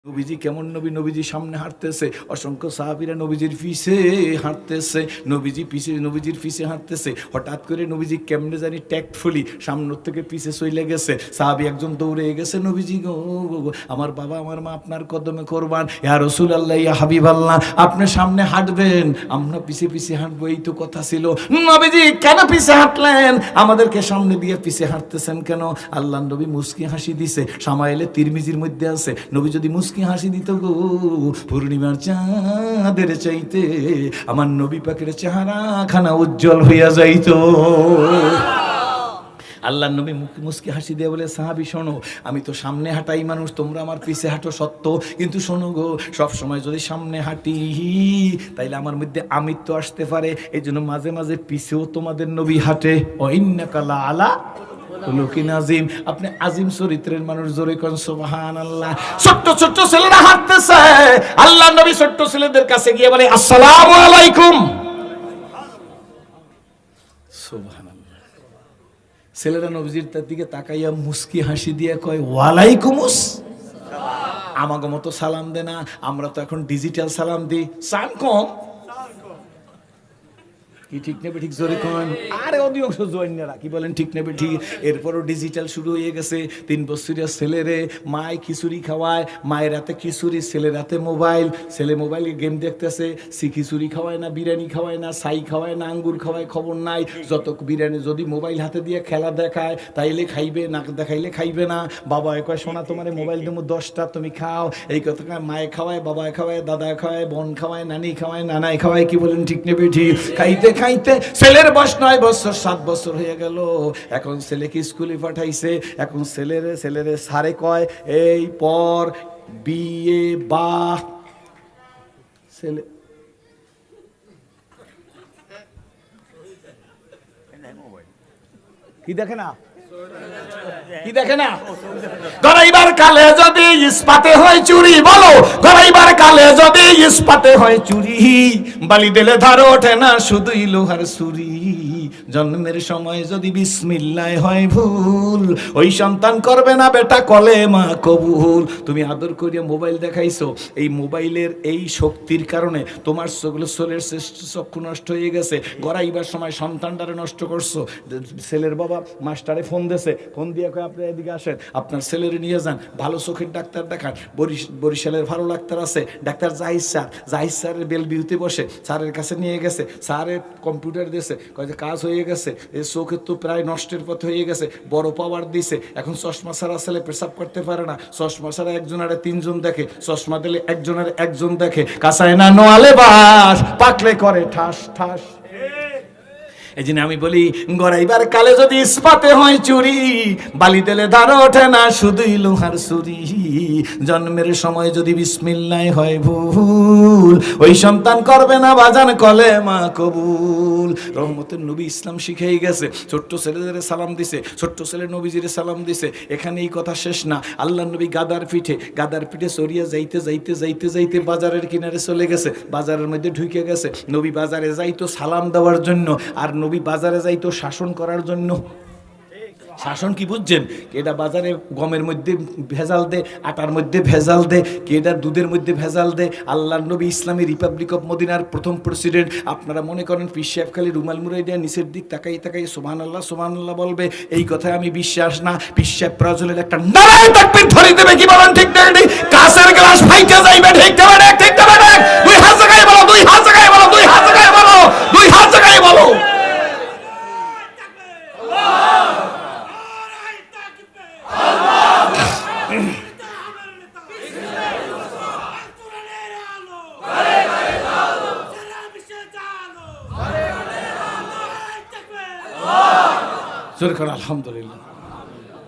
নবীজি কেমন নবী? নবীজি সামনে হাঁটতেছে, অসংখ্য সাহাবীরা নবীজির পিছে হাঁটতেছে, নবীজির পিছে হাঁটতেছে। হঠাৎ করে নবীজি কেমনে জানি ট্যাক্টফুলি সামনের থেকে পিছে চলে গেছে। সাহাবী একজন দৌড়ে গেছে, নবীজি গো, আমার বাবা আমার মা আপনার কদমে কোরবান, ইয়া রাসূলুল্লাহ ইয়া হাবিবাল্লাহ, আপনি সামনে হাঁটবেন, আমরা পিছে পিছে হাঁটবো, এই তো কথা ছিল। নবীজি কেন পিছে হাঁটলেন? আমাদেরকে সামনে দিয়ে পিছে হাঁটতেছেন কেন? আল্লাহর নবী মুস্কি হাসি দিছে। সামাইলে তিরমিজির মধ্যে আছে, নবী যদি মুস্কি হাসি দিত গো, পূর্ণিমার চাঁদের চাইতে আমার নবী পাকের চেহারা খানা উজ্জ্বল হইয়া যাইত। আল্লাহ নবী মুস্কি হাসি দিয়ে বলে, সাহাবী শোনো, আমি তো সামনে হাঁটাই মানুষ, তোমরা আমার পিছে হাঁটো সত্য, কিন্তু শোনো গো, সব সময় যদি সামনে হাঁটি তাইলে আমার মধ্যে আমিত্ব আসতে পারে, এই জন্য মাঝে মাঝে পিছেও তোমাদের নবী হাঁটে। ও ইন্নাকা লা আলা লুকিন আজিম, আপনি আজিম চরিত্রের মানুষ, জোরে কোন সুবহানাল্লাহ। ছোট্ট ছোট্ট ছেলেরা হাঁটতেছে, আল্লাহ নবী ছোট্ট ছেলেদের কাছে গিয়ে বলে, আসসালামু আলাইকুম। সুবহানাল্লাহ। ছেলেরা নবীজির তার দিকে তাকাইয়া মুস্কি হাসি দিয়ে কয়, ওয়ালাইকুমুস। আমাগো মতো সালাম দে না, আমরা তো এখন ডিজিটাল সালাম দিই, সান কম কি ঠিক নেবে ঠিক, জোরে কোন। আরে অধিকাংশ জয়েনরা কি বলেন ঠিক নেবে ঠিক। এরপরও ডিজিটাল শুরু হয়ে গেছে। 3 বছরের ছেলেরে মায় খিচুড়ি খাওয়ায়, মায়ের হাতে খিচুড়ি, ছেলের হাতে মোবাইল, ছেলে মোবাইলে গেম দেখতেছে। খিচুড়ি খাওয়ায় না, বিরিয়ানি খাওয়ায় না, ছাই খাওয়ায় না, আঙ্গুর খাওয়ায়, খবর নাই। যত বিরিয়ানি যদি মোবাইল হাতে দিয়ে খেলা দেখায় তাইলে খাইবে, না দেখাইলে খাইবে না। বাবা কয়, সোনা তোমার মোবাইল দেবো 10টা, তুমি খাও। এই কথা মায়ে খাওয়ায়, বাবায় খাওয়ায়, দাদা খাওয়ায়, বোন খাওয়ায়, নানি খাওয়ায়, নানায় খাওয়ায়, কি বলেন ঠিক নেবে ঠিক। খাইতে খাইতে ছেলের বয়স 9 বছর 7 বছর হয়ে গেল। এখন ছেলেকে স্কুলে পাঠাইছে। এখন ছেলেরে সারে কয়, এই পর বিয়ে বা ছেলে কি দেখে না, কি দেখে না। গড়াইবার কালে যদি ইস্পাতে হয় চুরি, বলো গড়াইবার কালে যদি ইস্পাতে হয় চুরি, বালি দিলে ধার ওঠে না শুধুই লোহার ছুরি। জন্মের সময় যদি বিসমিল্লাহ হয় ভুল, ওই সন্তান করবে না বেটা কলেমা কবুল। তুমি আদর করিয়া মোবাইল দেখাইছো, এই মোবাইলের এই শক্তির কারণে তোমার ছেলের চক্ষু নষ্ট হয়ে গেছে। গড়াইবার সময় সন্তানটারে নষ্ট করছো। ছেলের বাবা মাস্টারে ফোন দিয়েছে, ফোন দিয়ে কয়, আপনি এদিকে আসেন, আপনার ছেলেরে নিয়ে যান, ভালো চোখের ডাক্তার দেখান। বরিশালের ভালো ডাক্তার আছে, ডাক্তার জাহিদ স্যারের বেলভিউতে বসে, স্যারের কাছে নিয়ে গেছে। স্যারের কম্পিউটার দিয়েছে, কয় যে কাজ হয়ে গেছে, এই চোখের তো প্রায় নষ্টের পথে হয়ে গেছে, বড় পাওয়ার দিছে। এখন চশমা ছাড়া ছেলে পেশাব করতে পারে না, চশমা ছাড়া একজনের 3 জন দেখে, চশমা দিলে একজনের 1 জন দেখে। কাঁচায় না নোয়ালে বাস, পাকলে করে ঠাস ঠাস। এই জন্য আমি বলি, গড়াইবার কালে যদি ইস্পাতে হয় চুরি, বালি দিলে ধার ওঠে না শুধুই লোহার ছুরি। জন্মের সময় যদি বিসমিল্লাহ হয় ভুল, ওই সন্তান করবে না বাজান কলেমা কবুল। রহমতের নবী ইসলাম শিখেই গেছে, ছোট্ট ছেলেদের সালাম দিছে, ছোট্ট ছেলে নবীজির সালাম দিছে। এখানে এই কথা শেষ না। আল্লাহ নবী গাদার পিঠে চড়িয়া যাইতে যাইতে যাইতে যাইতে বাজারের কিনারে চলে গেছে, বাজারের মধ্যে ঢুকে গেছে। নবী বাজারে যাইতো সালাম দেওয়ার জন্য, আর নবী বাজারে যাইতো শাসন করার জন্য। শাসন কি বুঝছেন? কেডা বাজারে গমের মধ্যে ভেজাল দে, আটার মধ্যে ভেজাল দে, কেডার দুধের মধ্যে ভেজাল দে। আল্লাহর নবী ইসলামী রিপাবলিক অফ মদিনার প্রথম প্রেসিডেন্ট। আপনারা মনে করেন পীর সাহেব খালি রুমাল মুড়াই দেয়া নিচের দিক তাকাই তাকাই সুবহানাল্লাহ সুবহানাল্লাহ বলবে, এই কথায় আমি বিশ্বাস না। পীর সাহেব প্রাজলের একটা নারায়ে তাকবীর ধরে দেবে, কি বলেন ঠিক না? কাঁচের গ্লাস ফাইটে যাইবে, ঠিক না? ঠিক না? দুই হাত জায়গায় বলো, দুই হাত জায়গায় বলো, দুই হাত জায়গায় বলো, দুই হাত জায়গায় বলো। আলহামদুলিল্লাহ।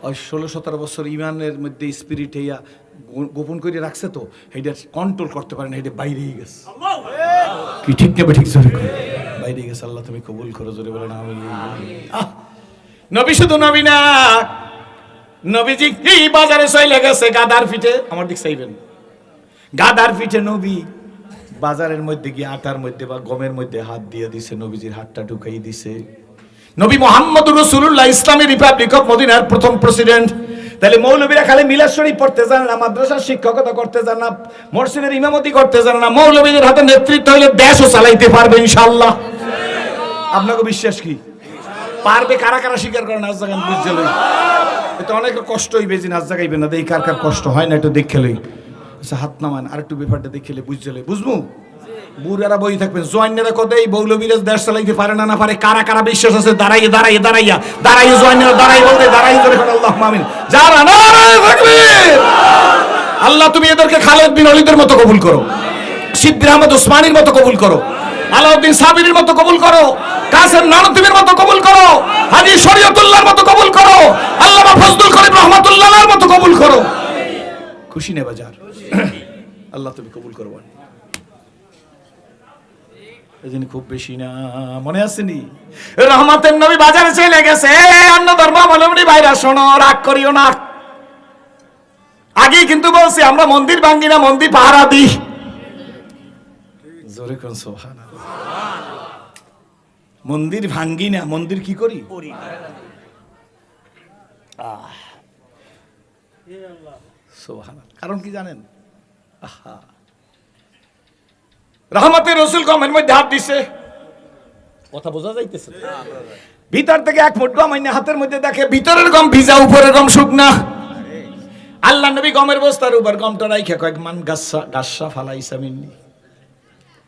ওই 16-17 বছর ইমানের মধ্যে স্পিরিট হইয়া গোপন করে রাখছে, তো এটা কন্ট্রোল করতে পারে না, এটা বাইরেই গেছে। কি ঠিক নেবে ঠিক, জোরে বাইরে গেছে। আল্লাহ তুমি কবুল করো, জোরে বলে না আমি। নবী শুধু নবী না, নবীজি কি বাজারে চলে গেছে গাদার পিঠে, আমার দিক চাইবেন, গাদার পিঠে নবী বাজারের মধ্যে গিয়ে আটার মধ্যে বা গমের মধ্যে হাত দিয়ে দিছে, নবীজির হাতটা ঢুকাই দিছে। নবী মুহাম্মদুর রাসূলুল্লাহ ইসলামী রিপাবলিক অফ মদিনার প্রথম প্রেসিডেন্ট। তাহলে মৌলবীরা খালি মিলাদ শরীফ পড়তে জানে না, মাদ্রাসার শিক্ষকতা করতে জানে না, মসজিদের ইমামতি করতে জানে না, মৌলবীদের হাতে নেতৃত্ব হইলে দেশও চালাইতে পারবে ইনশাআল্লাহ। আপনাকে বিশ্বাস কি পারবে? কারা কারা স্বীকার করে নাচ জাগান বুঝছে লই? এটা অনেক কষ্ট হইবে যে নাচ জাগাইবে না, দেই কার কার কষ্ট হয় না একটু দেখে লই। আচ্ছা হাত নামান, আর একটু ব্যাপারটা দেখে লই, বুঝছে লই, বুঝবো। বুড়ারা বই থাকবেন, জোয়ান্নেরা কত এই মৌলবীরা দেশ চালাইতে পারে না, না পারে, কারা কারা বিশ্বাস আছে? দাঁড়াইয়ে দাঁড়াইয়ে দাঁড়াইয়া দাঁড়াইয়ে জোয়ান্নেরা দাঁড়াই বলতে দাঁড়াই করে আল্লাহুম্মা আমিন। যারা নারায়ে তাকবীর। আল্লাহ তুমি এদেরকে খালেদ বিন ওলীদের মতো কবুল করো, শিববির আহমদ ওসমানীর মতো কবুল করো, আলাউদ্দিন সাবিরির মতো কবুল করো, কাসেম নানতুবির মতো কবুল করো, হাজী শরীয়তুল্লাহর মতো কবুল করো, আল্লামা ফজলুল করিম রহমাতুল্লাহর মতো কবুল করো। খুশি নে বাজার? আল্লাহ তুমি কবুল করো। এদিন খুব বেশি না, মনে আসেনি? রহমতের নবী বাজারে চলে গেছে। অন্য ধর্মাবলম্বী ভাইরা শোনো, রাগ করিও না। আগে কিন্তু বলছি আমরা মন্দির ভাঙ্গি না, মন্দির পাহারা দিই। জোরে কোন সুবহানাল্লাহ। মন্দির ভাঙ্গি না, মন্দির কি করি? সুবহানাল্লাহ। কারণ কি জানেন? আহা, রহমতের রাসূল গমের মধ্যে হাত দিছে, কথা বোঝা যাইতেছে? ভিতর থেকে এক মুঠ গম আইনা হাতের মধ্যে দেখে, ভিতরের গম ভিজা, উপরের গম শুকনা। আল্লাহ নবী গমের বস্তার উপর গমটা রাইখা কয়েক মান গাসা ফালাইসা মিন্নি।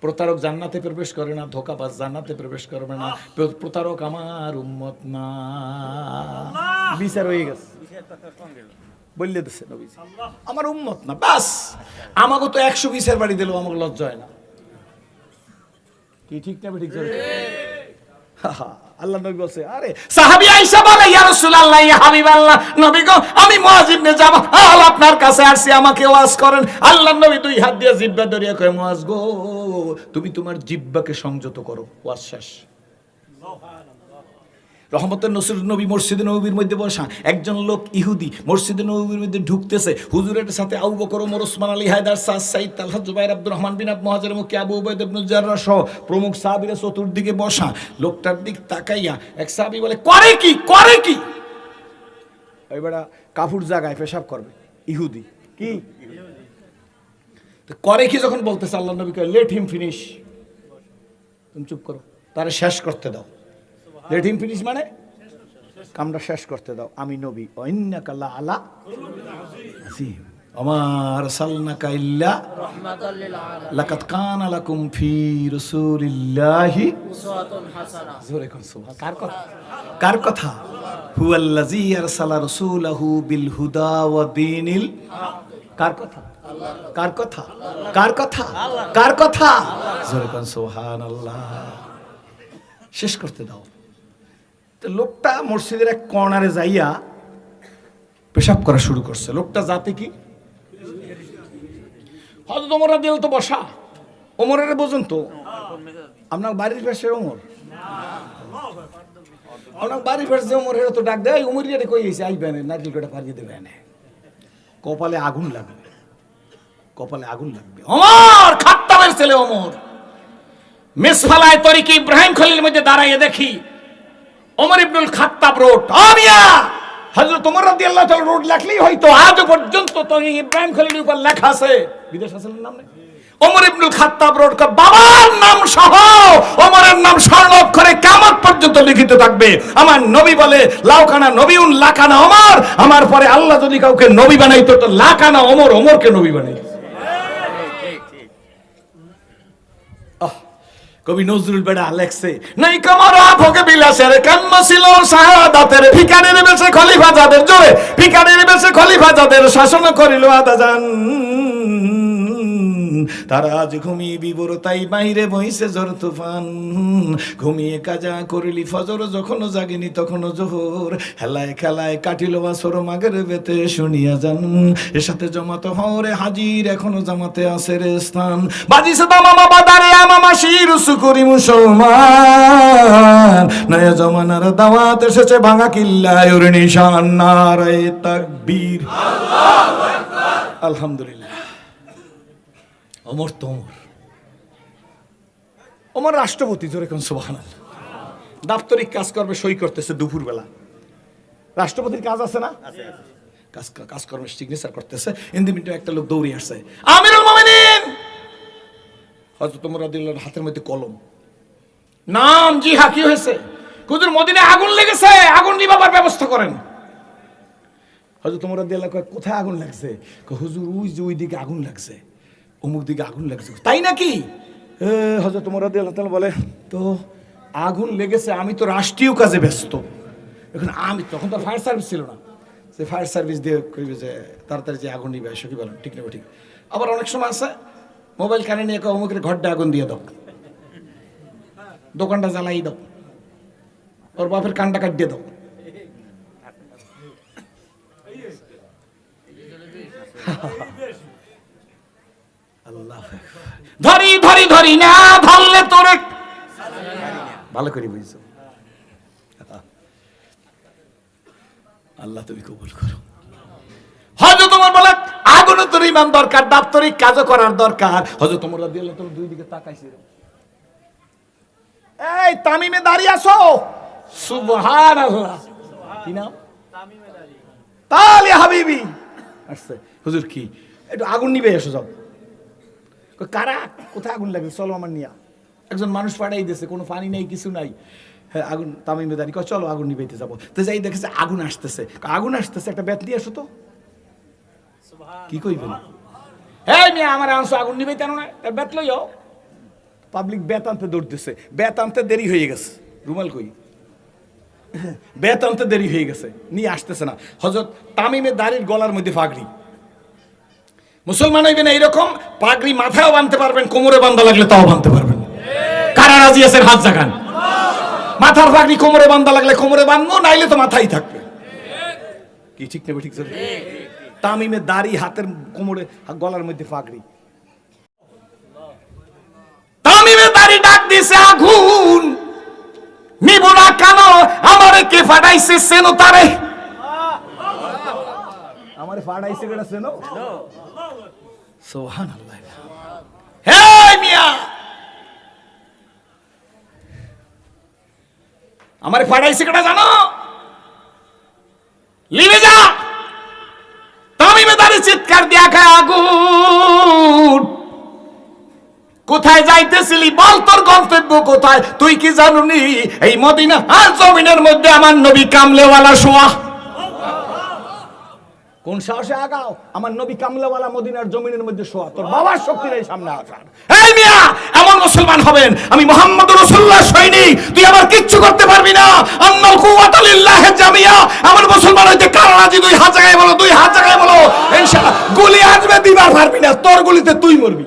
প্রতারক জান্নাতে প্রবেশ করে না, ধোঁকাবাজ জান্নাতে প্রবেশ করবে না, প্রতারক আমার উম্মত না। বিচার হয়ে গেছে, বললে দিচ্ছে নবীজি আমার উম্মত না, বাস। আমাকে তো 100 বিচার বাড়ি দিলেও আমাকে লজ্জা হয় না। কি ঠিক না? ঠিক আছে। আল্লাহ নবী বলছে, আরে সাহাবী আয়েশা বলে, ইয়া রাসূলুল্লাহ, ইয়া হাবিবাল্লাহ, নবী গো আমি মুআয ইবনে জাবাল আপনার কাছে আসছি, আমাকে ওয়াজ করেন। আল্লাহ নবী দুই হাত দিয়ে জিহ্বা ধরিয়া কয়, মুআয গো তুমি তোমার জিহ্বাকে সংযত করো। ওয়াজ শেষ। রহমতের নসরুল নবী মসজিদে নববীর মধ্যে বসা, একজন লোক ইহুদি মসজিদে নববীর মধ্যে ঢুকতেছে, হুজুরের সাথে আবু বকর, ওমর, ওসমান, আলী, হায়দার, সাদ, সাঈদ, তালহা, জুবাইর, আব্দুর রহমান বিন মুহাজির, মুক্কি, আবু উবাইদা ইবনে জাররাহ সহ প্রমুখ সাহাবীরা চতুর্দিকে বসা। লোকটার দিক তাকাইয়া এক সাহাবী বলে, করে কি, করে কি? এবারে কাফুর জায়গায় পেশাব করবে, ইহুদি কি করে কি যখন বলতেছে, আল্লাহ নবী কয়, লেট হিম ফিনিশ। তুমি চুপ করো, তারে শেষ করতে দাও। লেট হিম ফিনিশ মানে কামটা শেষ করতে দাও। আমি নবী, ইন্নাকা লাআলা আযীম, আমার সালনাকা ইল্লা রাহমাতাল লিল আলামিন, লাকাদ কানা লাকুম ফি রাসূলিল্লাহি উসওয়াতুন হাসানাহ। জোরে কোন সুবহান। কার কথা? কার কথা? হুয়াল্লাযী আরসালা রাসূলাহু বিল হুদা ওয়া দীনিল হক। কার কথা? কার কথা? কার কথা? কার কথা? জোরে কোন সুবহানাল্লাহ। শেষ করতে দাও। লোকটা মসজিদের এক কর্নারে যাইয়া পেশাব করা শুরু করছে। লোকটা জাতে কি? হযরত ওমর রাদিয়াল্লাহু তো বসা। ওমরের বোঝেন তো? আপনার বাড়ির পাশে ওমর, আপনার বাড়ির পাশে ওমর, এরা তো ডাক দেয়, ওমর রে কই আইছে, আইবেন নারকেল কটা পারিয়ে দেবেন, কপালে আগুন লাগবে, কপালে আগুন লাগবে। ওমর খাত্তাবের ছেলে ওমর মেসফালায় তরিকে ইব্রাহিম খলিল মধ্যে দাঁড়াইয়ে দেখি ওমর ইবনুল খাত্তাব রোড। আমিয়া হযরত ওমর রাদিয়াল্লাহু তাআলা রোড লেখলেই হয়তো আজ পর্যন্ত তো ইব্রাহিম খলিলের উপর লেখা আছে, বিদেশ আছে নাম নেই, ওমর ইবনুল খাত্তাব রোড। বাবার নাম সহ ওমরের নাম স্বর্ণ অক্ষরে কিয়ামত পর্যন্ত লিখিত থাকবে। আমার নবী বলে, লাউকানা নবিউন লাকানা ওমর, আমার পরে আল্লাহ যদি কাউকে নবী বানাইতো তো লাকানা ওমর, ওমরকে নবী বানাইতো। কবি নজরুল বেড়া লেখছে, নাই কামরা ভোগে বিলাসের কাম্য ছিল শাহাদাতের, ভিখারির বেশে খলিফা যাদের, জোরে, ভিখারির বেশে খলিফা যাদের শাসন করিল আদাজান, তারা আজ ঘুমিয়ে বিবরতাই বাইরে বইছে ঝড় তুফান, ঘুমিয়ে কাজা করিলি ফজর, যখন জাগিনি তখন জোহর, হেলায় খেলায় কাটিল আসর, মাগের বেতে শুনিয়া যান, এর সাথে জমাতে হরে হাজির, এখনো জামাতে আছে রে স্থান, বাজিছে দামামা বাদারে আমামা শির সুকুরি মুসলমান, নয়া জমানার দাওয়াত এসেছে ভাঙা কিল্লায় ওর নিশান, নারায়ে তাকবীর, আল্লাহু আকবার, আলহামদুলিল্লাহ। ওমর তো ওমর রাষ্ট্রপতি, জোরে কোন সুবহানাল্লাহ। দাপ্তরিক কাজ করবে, সই করতেছে দুপুরবেলা। রাষ্ট্রপতির কাজ আছে না? কাজকর্মের সিগনেচার করতেছে, ইন দি মিনিটে একটা লোক দৌড়ে আসছে, আমিরুল মুমিনিন। হযরত ওমর রাদিয়াল্লাহু আনহু হাতের মধ্যে কলম, নাম জি হ্যাঁ কি হয়েছে? হুজুর মদিনায় আগুন লেগেছে, আগুন নিভাবার ব্যবস্থা করেন। হযরত ওমর রাদিয়াল্লাহু আনহু কোথায় আগুন লাগছে? হুজুর ওই যে ওই দিকে আগুন লাগছে, অমুক দিকে আগুন লাগছে। তাই নাকি? হযরত ওমর রাদিয়াল্লাহু আনহু বলে, তো আগুন লেগেছে, আমি তো রাষ্ট্রীয় কাজে ব্যস্ত, এখন আমি তখন তো ফায়ার সার্ভিস ছিল না, সে ফায়ার সার্ভিস দিয়ে কইবে যে তাড়াতাড়ি যে আগুন নিবে, এসে কি বলেন ঠিক নেবে ঠিক। আবার অনেক সময় আছে মোবাইল কানে নিয়ে অমুকের ঘরটা আগুন দিয়ে দাও, দোকানটা জ্বালাই দাও, ওর বাপের কানটা কাটিয়ে দাও। আল্লাহ ধরি ধরি ধরি না ধরলে তোরে, ভালো করে বুঝছো। আল্লাহ তুমি কবুল করো। হযরত ওমর বলে আগুন তোর ইমান দরকার, দাপ্তরিক কাজও করার দরকার। হযরত ওমর রাদিয়াল্লাহু তাআলা দুই দিকে তাকাইছে, এই তামিমে দাঁড়িয়ে আসো, সুবহানাল্লাহ। কি নাম? তামিমে দাঁড়িয়ে। তাহলে হাবিবি আসছে, হুজুর কি একটু আগুন নিবে এসো যাও। কারা কোথায় আগুন লাগে? চলো আমার নিয়া। একজন মানুষ পাঠাই দিয়েছে, কোনো পানি নাই কিছু নাই, হ্যাঁ আগুন তামিমে দাঁড়িয়ে চলো আগুন নিবাইতে যাবো। তো যাই দেখেছে আগুন আসতেছে, আগুন আসতেছে, একটা ব্যাত নিয়ে আসো তো। কি কইবেন? এই মিয়া আমার আনছো আগুন নিবাইতে আনো না, ব্যাত লইও। পাবলিক বেত আনতে দৌড়তেছে, বেত আনতে দেরি হয়ে গেছে, রুমাল কই, বেত আনতে দেরি হয়ে গেছে, নিয়ে আসতেছে না। হযরত তামিমের দাড়ির গলার মধ্যে পাগড়ি, মুসলমান হইবেন এইরকম পাগড়ি মাথায়ও বাঁধতে পারবেন, কোমরে বাঁধা লাগলে তাও বাঁধতে পারবেন। কারা রাজি আছেন হাত জাগান। মাথার পাগড়ি কোমরে বাঁধা লাগলে কোমরে বাঁধবো, নাইলে তো মাথায় থাকবে। কি ঠিক নেবে? ঠিক আছে। তামিমের দাড়ি, হাতের কোমরে গলার মধ্যে পাগড়ি, তামিমের দাড়ি ডাক দিছে আগুন নিব না কেন, আমারে কে ফাটাইছে সেনো তারে, আমারে ফাটাইছে কেডা সেনো? সুবহানাল্লাহ। হে মিয়া আমারে ফাটাইছে কেডা জানো? লিবে যা। তামিমের দাড়ি চিৎকার দিয়া খায় আগুন, কোথায় যাইতেছিলি বল, তোর গন্তব্য কোথায়? তুই কি জানুনি এই মদিনা আর জমিনের মধ্যে আমার নবী কামলেওয়ালা শোয়া? কোন সাহসে আগাও? আমার নবী কামলেওয়ালা মদিনার জমিনের মধ্যে শোয়া, তোর বাবার শক্তি নেই সামনে আসার। এই মিয়া এমন মুসলমান হবেন, আমি মুহাম্মদ রাসূলুল্লাহ সৈনিক, তুই আমার কিচ্ছু করতে পারবি না। আন্নাল কুওয়াতা লিল্লাহি জামিয়া। আমার মুসলমান হইতে কারণ আছে, দুই হাত জায়গায় বলো, দুই হাত জায়গায় বলো, ইনশাআল্লাহ গুলি আসবে, দিবার পারবি না, তোর গুলিতে তুই মরবি।